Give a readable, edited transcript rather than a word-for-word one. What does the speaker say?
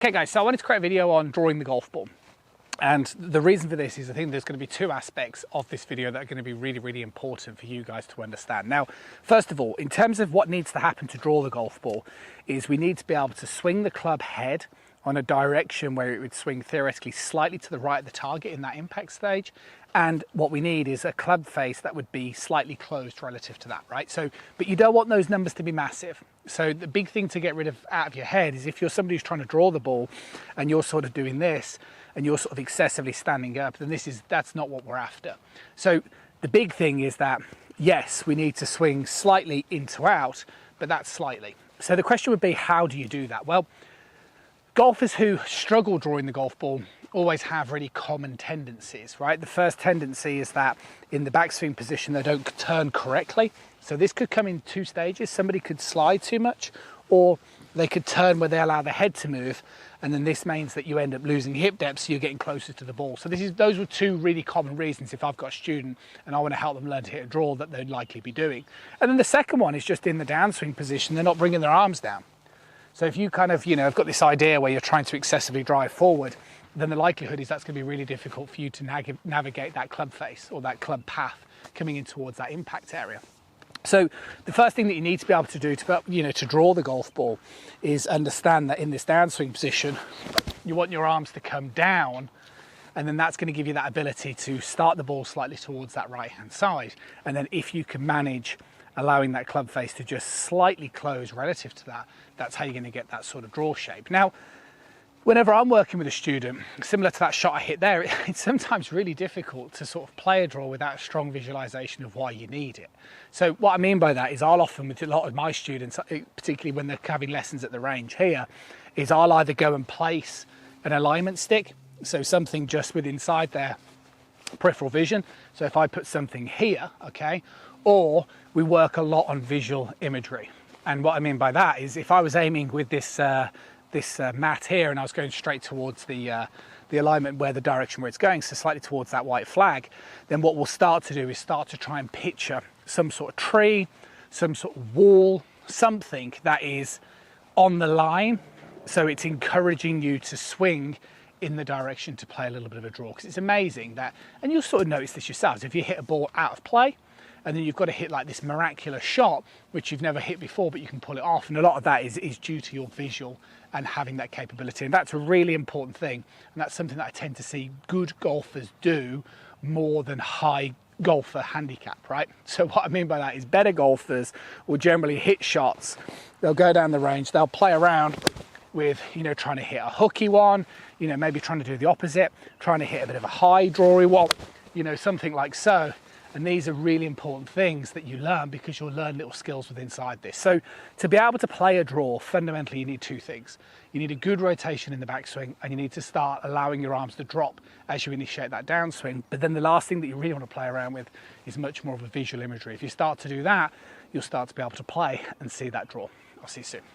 Okay guys, so I wanted to create a video on drawing the golf ball. And the reason for this is I think there's going to be two aspects of this video that are going to be really important for you guys to understand. Now, first of all, in terms of what needs to happen to draw the golf ball, is we need to be able to swing the club head on a direction where it would swing theoretically slightly to the right of the target in that impact stage. And what we need is a club face that would be slightly closed relative to that, right? So, but you don't want those numbers to be massive. So the big thing to get rid of out of your head is if you're somebody who's trying to draw the ball and you're sort of doing this and you're sort of excessively standing up, then that's not what we're after. So the big thing is that, yes, we need to swing slightly into out, but that's slightly. So the question would be, how do you do that? Well, golfers who struggle drawing the golf ball always have really common tendencies, right? The first tendency is that in the backswing position, they don't turn correctly. So this could come in two stages. Somebody could slide too much, or they could turn where they allow the head to move. And then this means that you end up losing hip depth, so you're getting closer to the ball. So those were two really common reasons if I've got a student and I want to help them learn to hit a draw that they'd likely be doing. And then the second one is just in the downswing position, they're not bringing their arms down. So if you kind of, have got this idea where you're trying to excessively drive forward, then the likelihood is that's going to be really difficult for you to navigate that club face or that club path coming in towards that impact area. So the first thing that you need to be able to do to draw the golf ball is understand that in this downswing position, you want your arms to come down, and then that's going to give you that ability to start the ball slightly towards that right-hand side. And then if you can manage allowing that club face to just slightly close relative to that, that's how you're going to get that sort of draw shape. Now, whenever I'm working with a student, similar to that shot I hit there, it's sometimes really difficult to sort of play a draw without a strong visualization of why you need it. So what I mean by that is I'll often, with a lot of my students, particularly when they're having lessons at the range here, is I'll either go and place an alignment stick, so something just with inside their peripheral vision. So if I put something here, okay, or we work a lot on visual imagery. And what I mean by that is if I was aiming with this mat here and I was going straight towards the alignment where the direction where it's going, so slightly towards that white flag, then what we'll start to do is start to try and picture some sort of tree, some sort of wall, something that is on the line, so it's encouraging you to swing in the direction to play a little bit of a draw. Because it's amazing that, and you'll sort of notice this yourselves, if you hit a ball out of play and then you've got to hit like this miraculous shot which you've never hit before, but you can pull it off, and a lot of that is due to your visual and having that capability. And that's a really important thing, and that's something that I tend to see good golfers do more than high golfer handicap, right? So what I mean by that is better golfers will generally hit shots, they'll go down the range, they'll play around with, trying to hit a hooky one, maybe trying to do the opposite, trying to hit a bit of a high drawy one, something like so. And these are really important things that you learn because you'll learn little skills within inside this. So to be able to play a draw, fundamentally you need two things. You need a good rotation in the backswing, and you need to start allowing your arms to drop as you initiate that downswing. But then the last thing that you really want to play around with is much more of a visual imagery. If you start to do that, you'll start to be able to play and see that draw. I'll see you soon.